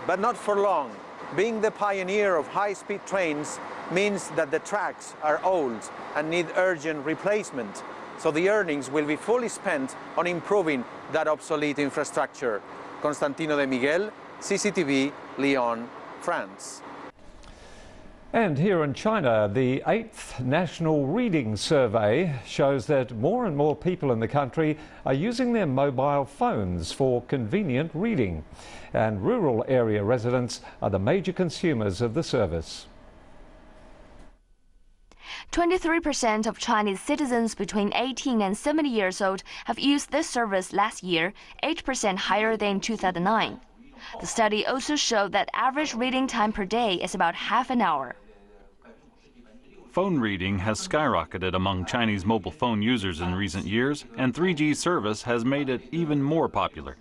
But not for long. Being the pioneer of high-speed trains means that the tracks are old and need urgent replacement. So the earnings will be fully spent on improving that obsolete infrastructure. Constantino de Miguel, CCTV, Lyon, France. And here in China, the 8th National Reading Survey shows that more and more people in the country are using their mobile phones for convenient reading. And rural area residents are the major consumers of the service. 23% of Chinese citizens between 18 and 70 years old have used this service last year, 8% higher than 2009. The study also showed that average reading time per day is about half an hour. Phone reading has skyrocketed among Chinese mobile phone users in recent years, and 3G service has made it even more popular.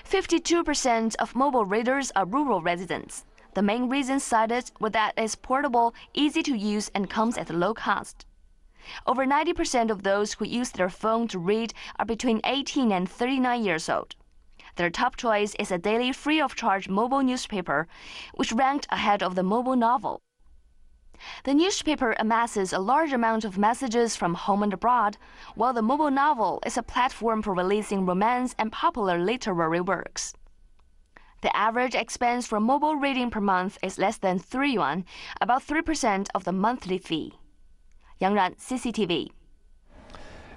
52% of mobile readers are rural residents. The main reason cited was that it's portable, easy to use, and comes at a low cost. Over 90% of those who use their phone to read are between 18 and 39 years old. Their top choice is a daily free-of-charge mobile newspaper, which ranked ahead of the mobile novel. The newspaper amasses a large amount of messages from home and abroad, while the mobile novel is a platform for releasing romance and popular literary works. The average expense for mobile reading per month is less than 3 yuan, about 3% of the monthly fee. Yang Ran, CCTV.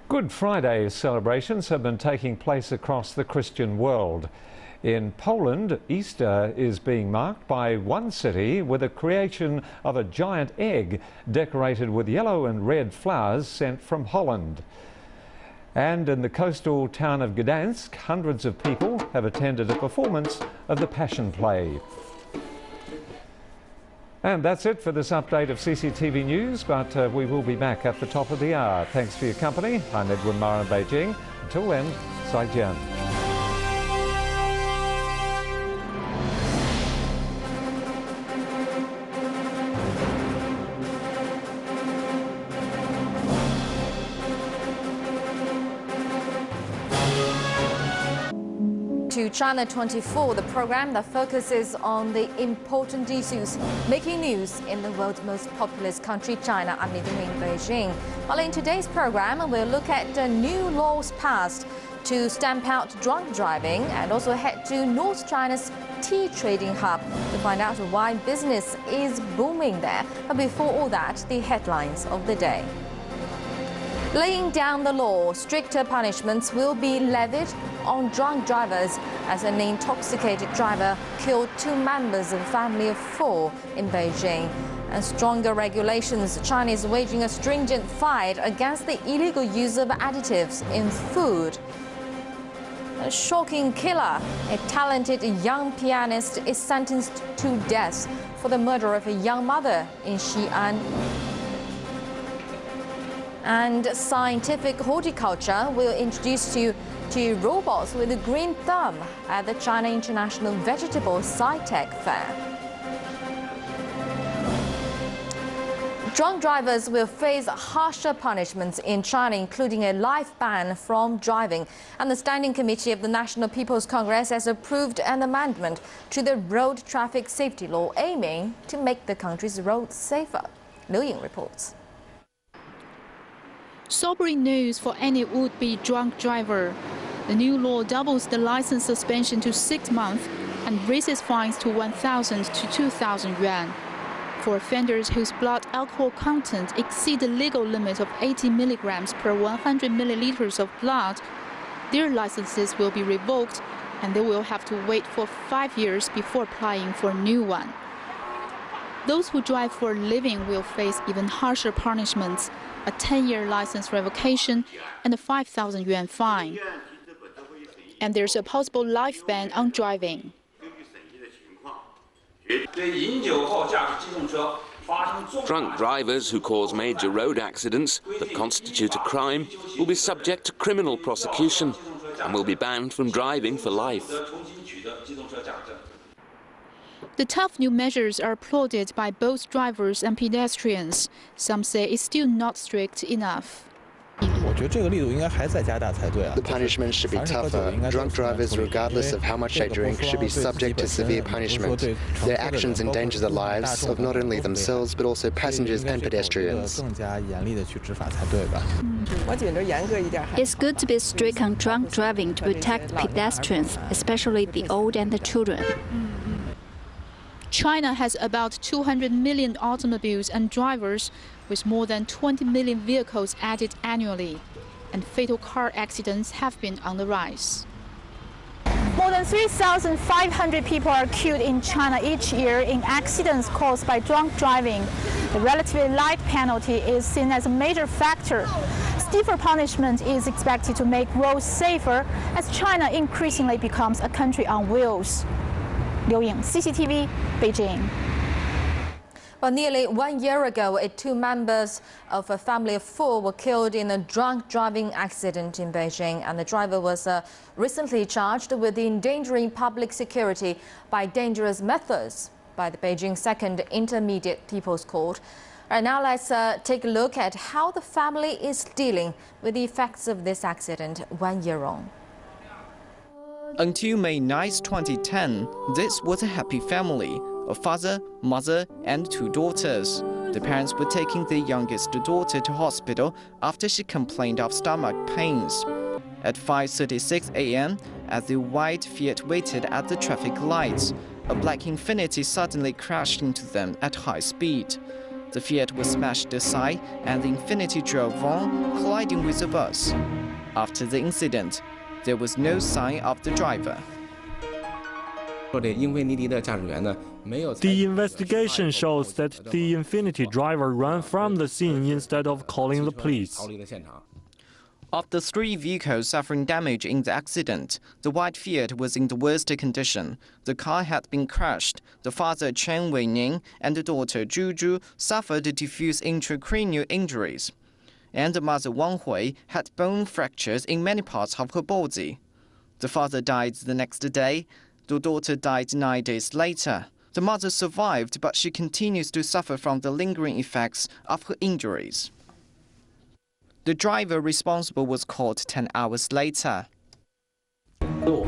Good Friday celebrations have been taking place across the Christian world. In Poland, Easter is being marked by one city with the creation of a giant egg decorated with yellow and red flowers sent from Holland. And in the coastal town of Gdansk, hundreds of people have attended a performance of the Passion Play. And that's it for this update of CCTV News, but we will be back at the top of the hour. Thanks for your company. I'm Edwin Ma in Beijing. Until then, 再见. To China 24, the program that focuses on the important issues making news in the world's most populous country, China. I'm living in Beijing. Well, in today's program, we'll look at the new laws passed to stamp out drunk driving and also head to North China's tea trading hub to find out why business is booming there. But before all that, the headlines of the day. Laying down the law, stricter punishments will be levied on drunk drivers as an intoxicated driver killed 2 members of a family of 4 in Beijing. And stronger regulations, China is waging a stringent fight against the illegal use of additives in food. A shocking killer, a talented young pianist, is sentenced to death for the murder of a young mother in Xi'an. And scientific horticulture will introduce you to robots with a green thumb at the China International Vegetable Sci-Tech Fair. Drunk drivers will face harsher punishments in China, including a life ban from driving. And the Standing Committee of the National People's Congress has approved an amendment to the road traffic safety law, aiming to make the country's roads safer. Liu Ying reports. Sobering news for any would-be drunk driver. The new law doubles the license suspension to 6 months and raises fines to 1,000 to 2,000 yuan. For offenders whose blood alcohol content exceeds the legal limit of 80 milligrams per 100 milliliters of blood, their licenses will be revoked and they will have to wait for 5 years before applying for a new one. Those who drive for a living will face even harsher punishments, a 10-year license revocation and a 5,000 yuan fine. And there's a possible life ban on driving. Drunk drivers who cause major road accidents that constitute a crime will be subject to criminal prosecution and will be banned from driving for life. The tough new measures are applauded by both drivers and pedestrians. Some say it's still not strict enough. The punishment should be tougher. Drunk drivers, regardless of how much they drink, should be subject to severe punishment. Their actions endanger the lives of not only themselves but also passengers and pedestrians. It's good to be strict on drunk driving to protect pedestrians, especially the old and the children. China has about 200 million automobiles and drivers, with more than 20 million vehicles added annually, and fatal car accidents have been on the rise. More than 3,500 people are killed in China each year in accidents caused by drunk driving. The relatively light penalty is seen as a major factor. Stiffer punishment is expected to make roads safer as China increasingly becomes a country on wheels. Liu Ying, CCTV, Beijing. Well, nearly 1 year ago, two members of a family of four were killed in a drunk driving accident in Beijing, and the driver was recently charged with endangering public security by dangerous methods by the Beijing Second Intermediate People's Court. All right, now let's take a look at how the family is dealing with the effects of this accident 1 year on. Until May 9, 2010, this was a happy family, a father, mother, and two daughters. The parents were taking their youngest daughter to hospital after she complained of stomach pains. At 5:36 a.m., as the white Fiat waited at the traffic lights, a black Infiniti suddenly crashed into them at high speed. The Fiat was smashed aside, and the Infiniti drove on, colliding with the bus. After the incident, there was no sign of the driver. The investigation shows that the Infiniti driver ran from the scene instead of calling the police. Of the three vehicles suffering damage in the accident, the white Fiat was in the worst condition. The car had been crashed. The father, Chen Weining, and the daughter, Zhu Zhu, suffered diffuse intracranial injuries. And the mother, Wang Hui, had bone fractures in many parts of her body. The father died the next day. The daughter died 9 days later. The mother survived, but she continues to suffer from the lingering effects of her injuries. The driver responsible was caught 10 hours later.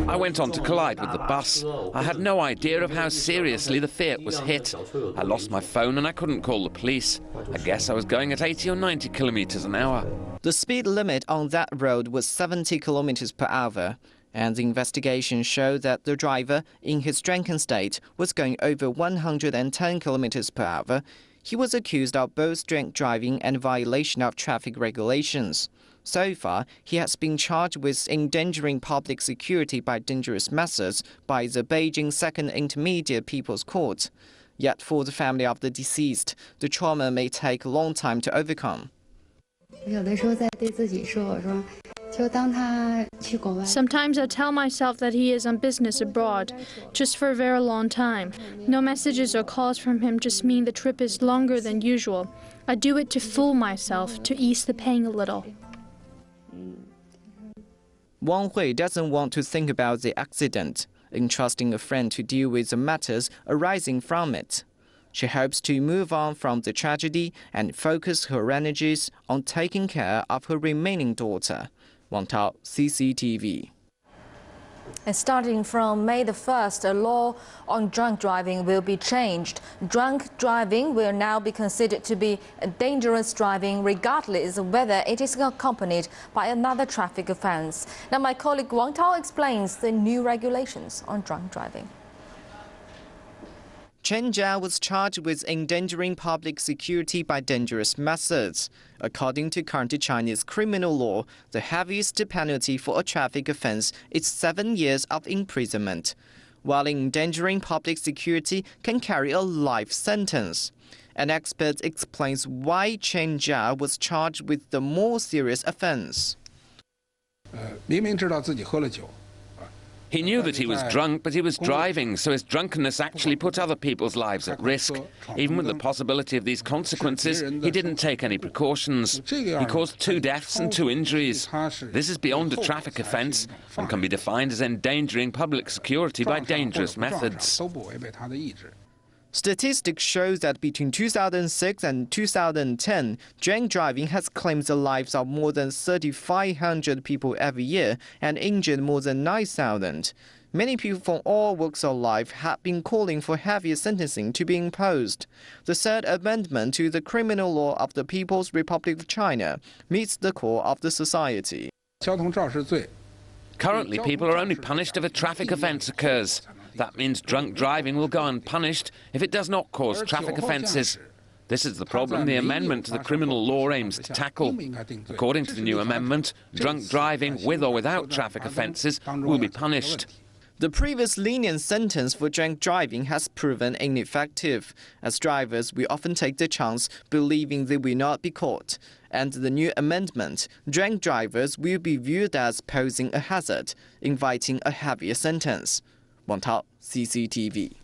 I went on to collide with the bus. I had no idea of how seriously the Fiat was hit. I lost my phone and I couldn't call the police. I guess I was going at 80 or 90 kilometers an hour. The speed limit on that road was 70 kilometers per hour, and the investigation showed that the driver, in his drunken state, was going over 110 kilometers per hour. He was accused of both drink driving and violation of traffic regulations. So far, he has been charged with endangering public security by dangerous methods by the Beijing Second Intermediate People's Court. Yet for the family of the deceased, the trauma may take a long time to overcome. Sometimes I tell myself that he is on business abroad, just for a very long time. No messages or calls from him just mean the trip is longer than usual. I do it to fool myself, to ease the pain a little. Wang Hui doesn't want to think about the accident, entrusting a friend to deal with the matters arising from it. She hopes to move on from the tragedy and focus her energies on taking care of her remaining daughter. Wang Tao, CCTV. And starting from May the 1st, a law on drunk driving will be changed. Drunk driving will now be considered to be dangerous driving regardless of whether it is accompanied by another traffic offense. Now my colleague Wang Tao explains the new regulations on drunk driving. Chen Jia was charged with endangering public security by dangerous methods. According to current Chinese criminal law, the heaviest penalty for a traffic offense is 7 years of imprisonment, while endangering public security can carry a life sentence. An expert explains why Chen Jia was charged with the more serious offense. He knew that he was drunk, but he was driving, so his drunkenness actually put other people's lives at risk. Even with the possibility of these consequences, he didn't take any precautions. He caused 2 deaths and 2 injuries. This is beyond a traffic offence and can be defined as endangering public security by dangerous methods. Statistics show that between 2006 and 2010, drunk driving has claimed the lives of more than 3,500 people every year and injured more than 9,000. Many people from all walks of life have been calling for heavier sentencing to be imposed. The Third Amendment to the Criminal Law of the People's Republic of China meets the core of the society. Currently, people are only punished if a traffic offence occurs. That means drunk driving will go unpunished if it does not cause traffic offences. This is the problem the amendment to the criminal law aims to tackle. According to the new amendment, drunk driving with or without traffic offences will be punished. The previous lenient sentence for drunk driving has proven ineffective. As drivers, we often take the chance believing they will not be caught. Under the new amendment, drunk drivers will be viewed as posing a hazard, inviting a heavier sentence. Wang Tao, CCTV.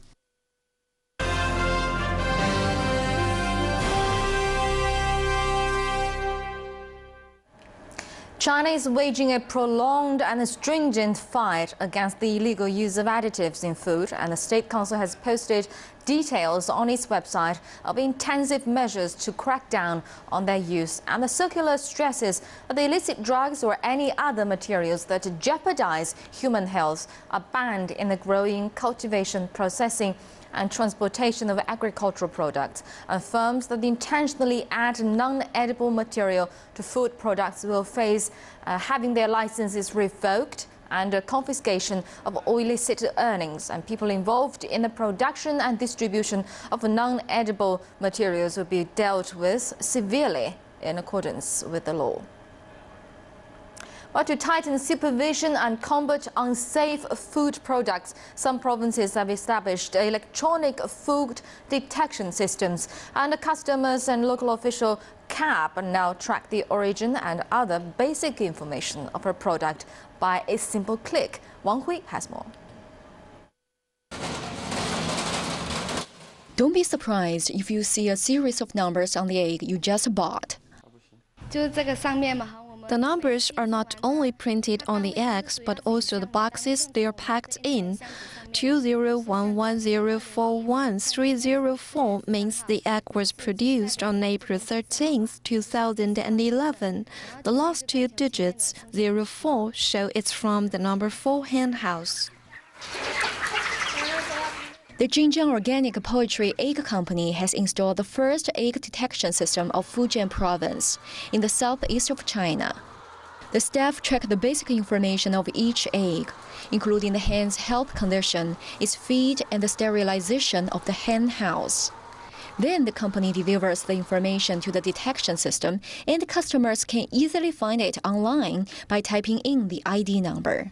China is waging a prolonged and stringent fight against the illegal use of additives in food, and the State Council has posted details on its website of intensive measures to crack down on their use. And the circular stresses that the illicit drugs or any other materials that jeopardize human health are banned in the growing, cultivation, processing and transportation of agricultural products, and firms that intentionally add non-edible material to food products will face having their licenses revoked and confiscation of illicit earnings, and people involved in the production and distribution of non-edible materials will be dealt with severely in accordance with the law. But to tighten supervision and combat unsafe food products, some provinces have established electronic food detection systems, and the customers and local official can now track the origin and other basic information of a product by a simple click. Wang Hui has more. Don't be surprised if you see a series of numbers on the egg you just bought. The numbers are not only printed on the eggs, but also the boxes they are packed in. 2011041 means the egg was produced on April 13, 2011. The last two digits, 04, show it's from the number 4 hen house. The Xinjiang Organic Poultry Egg Company has installed the first egg detection system of Fujian province in the southeast of China. The staff track the basic information of each egg, including the hen's health condition, its feed, and the sterilization of the hen house. Then the company delivers the information to the detection system, and the customers can easily find it online by typing in the ID number.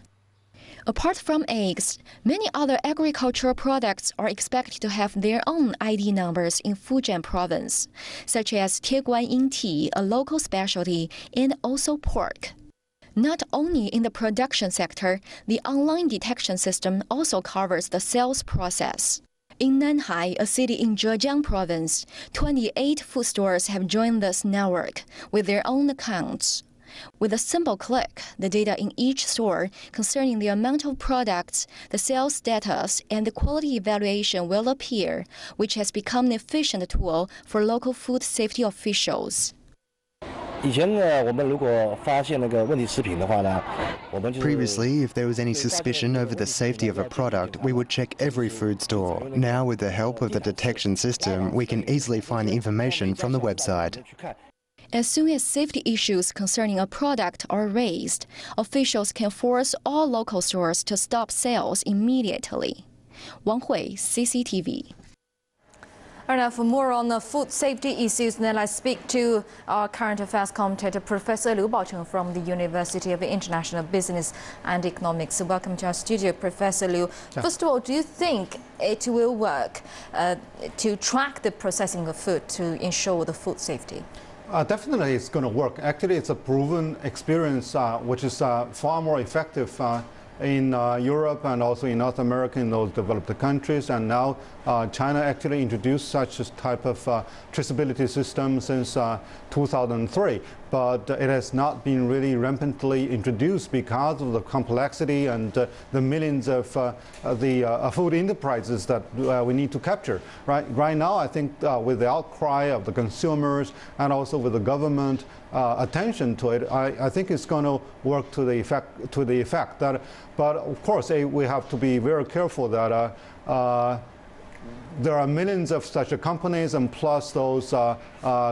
Apart from eggs, many other agricultural products are expected to have their own ID numbers in Fujian province, such as Tieguanyin tea, a local specialty, and also pork. Not only in the production sector, the online detection system also covers the sales process. In Nanhai, a city in Zhejiang province, 28 food stores have joined this network with their own accounts. With a simple click, the data in each store concerning the amount of products, the sales status, and the quality evaluation will appear, which has become an efficient tool for local food safety officials. Previously, if there was any suspicion over the safety of a product, we would check every food store. Now, with the help of the detection system, we can easily find the information from the website. As soon as safety issues concerning a product are raised, officials can force all local stores to stop sales immediately. Wang Hui, CCTV. All right, now for more on the food safety issues, now let's speak to our current affairs commentator, Professor Liu Baocheng from the University of International Business and Economics. Welcome to our studio, Professor Liu. Yeah. First of all, do you think it will work to track the processing of food to ensure the food safety? Definitely it's going to work. Actually, it's a proven experience which is far more effective in Europe and also in North America, in those developed countries. And now China actually introduced such a type of traceability system since 2003. but it has not been really rampantly introduced because of the complexity and the millions of the food enterprises that we need to capture. Right now, I think with the outcry of the consumers and also with the government attention to it, I think it's going to work to the effect that. But of course, we have to be very careful that there are millions of such companies, and plus those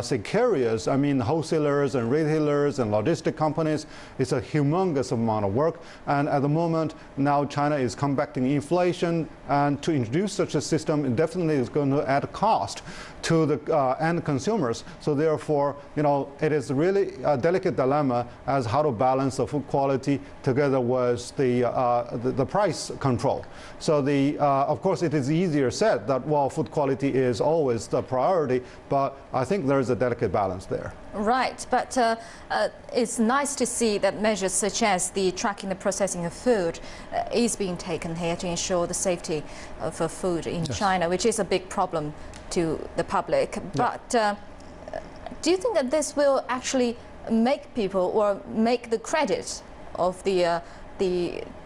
say carriers, I mean wholesalers and retailers and logistic companies. It's a humongous amount of work, and at the moment now China is combating inflation, and to introduce such a system it definitely is going to add cost to the end consumers. So therefore, it is really a delicate dilemma as how to balance the food quality together with the price control. So of course it is easier said that food quality is always the priority, but I think there is a delicate balance there. Right, but it's nice to see that measures such as the tracking the processing of food is being taken here to ensure the safety of food in China, which is a big problem to the public. But do you think that this will actually make people or make the credit of the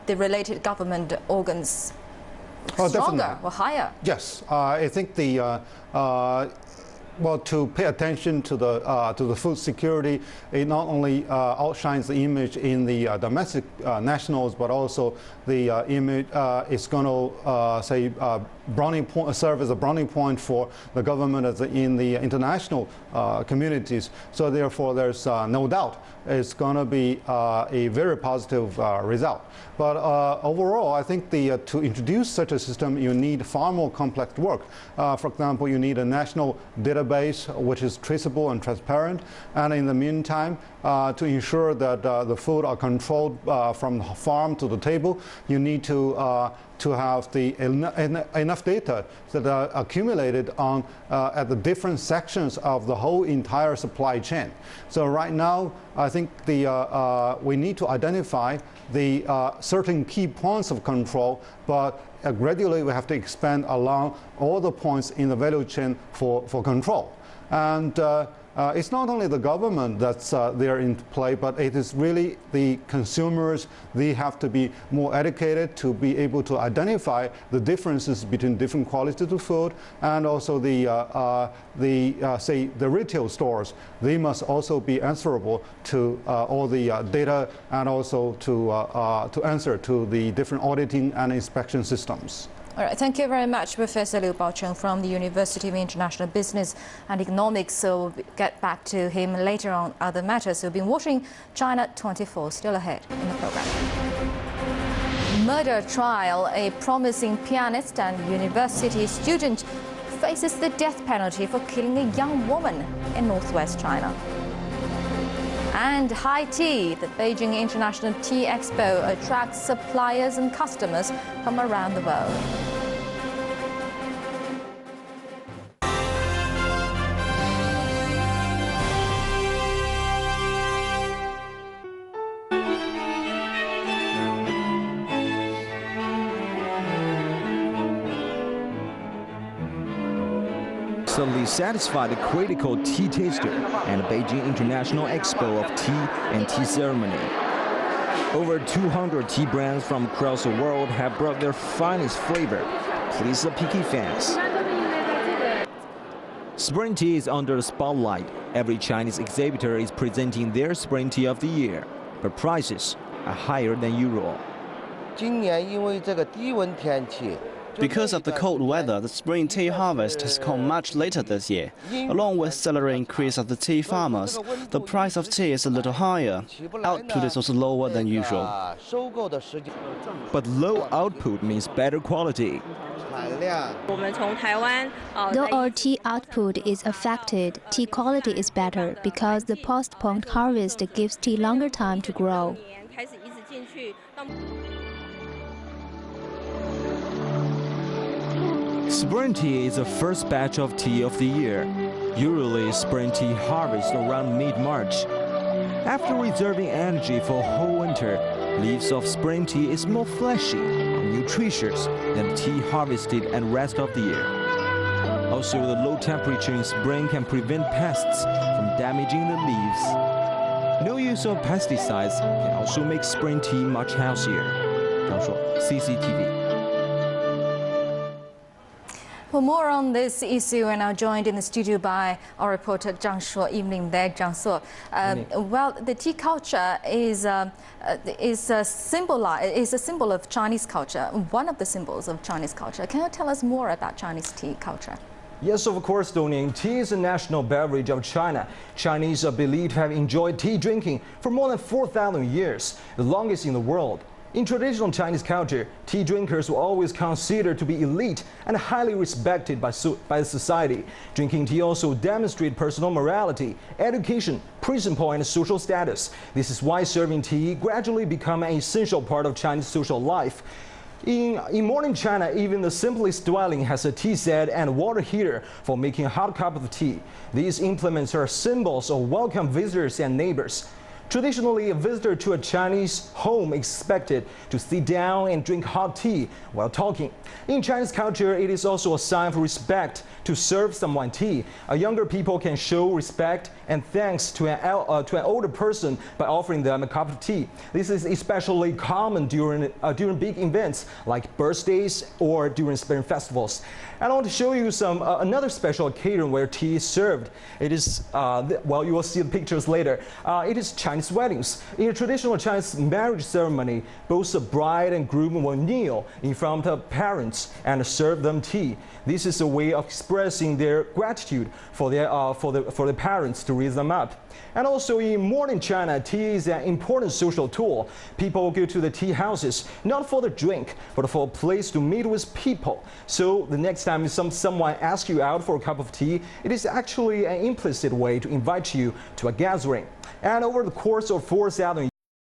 related government organs stronger or higher? Yes, I think to pay attention to the food security, it not only outshines the image in the domestic nationals, but also the image is going to serve as a browning point for the government in the international communities. So therefore, there's no doubt it's going to be a very positive result. But overall, I think to introduce such a system, you need far more complex work. For example, you need a national database which is traceable and transparent. And in the meantime, to ensure that the food are controlled from the farm to the table, you need to have enough data that are accumulated on at the different sections of the whole entire supply chain. So right now, I think we need to identify the certain key points of control, but gradually we have to expand along all the points in the value chain for control. And it's not only the government that's there in play, but it is really the consumers. They have to be more educated to be able to identify the differences between different qualities of food, and also the retail stores. They must also be answerable to all the data, and also to answer to the different auditing and inspection systems. All right, thank you very much, Professor Liu Baocheng from the University of International Business and Economics. So we'll get back to him later on other matters. We've been watching China 24, still ahead in the program. Murder trial. A promising pianist and university student faces the death penalty for killing a young woman in northwest China. And high tea. The Beijing International Tea Expo attracts suppliers and customers from around the world. Suddenly satisfied the critical tea taster and the Beijing International Expo of Tea and Tea Ceremony. Over 200 tea brands from across the world have brought their finest flavor to please the picky fans. Spring tea is under the spotlight. Every Chinese exhibitor is presenting their spring tea of the year, but prices are higher than usual. Because of the cold weather, the spring tea harvest has come much later this year. Along with salary increase of the tea farmers, the price of tea is a little higher. Output is also lower than usual. But low output means better quality. Though our tea output is affected, tea quality is better because the postponed harvest gives tea longer time to grow. Spring tea is the first batch of tea of the year. Usually, spring tea harvest around mid-March. After reserving energy for whole winter, leaves of spring tea is more fleshy and nutritious than the tea harvested and rest of the year. Also, the low temperature in spring can prevent pests from damaging the leaves. No use of pesticides can also make spring tea much healthier. 张硕 CCTV. For more on this issue, we're now joined in the studio by our reporter Zhang Shuo. Evening there, Zhang Shuo. Well, the tea culture is a symbol of Chinese culture, one of the symbols of Chinese culture. Can you tell us more about Chinese tea culture? Yes, of course, Dongning. Tea is a national beverage of China. Chinese are believed to have enjoyed tea drinking for more than 4,000 years, the longest in the world. In traditional Chinese culture, tea drinkers were always considered to be elite and highly respected by society. Drinking tea also demonstrates personal morality, education, principle, and social status. This is why serving tea gradually became an essential part of Chinese social life. In modern China, even the simplest dwelling has a tea set and a water heater for making a hot cup of tea. These implements are symbols of welcome visitors and neighbors. Traditionally, a visitor to a Chinese home is expected to sit down and drink hot tea while talking. In Chinese culture, it is also a sign of respect to serve someone tea. Younger people can show respect and thanks to an older person by offering them a cup of tea. This is especially common during big events like birthdays or during spring festivals. And I want to show you another special occasion where tea is served. It is, well, you will see the pictures later. It is Chinese weddings. In a traditional Chinese marriage ceremony, both the bride and groom will kneel in front of parents and serve them tea. This is a way of expressing their gratitude for their parents to raise them up. And also in modern China, tea is an important social tool. People go to the tea houses not for the drink, but for a place to meet with people. So the next time someone asks you out for a cup of tea, it is actually an implicit way to invite you to a gathering. And over the course of 4,000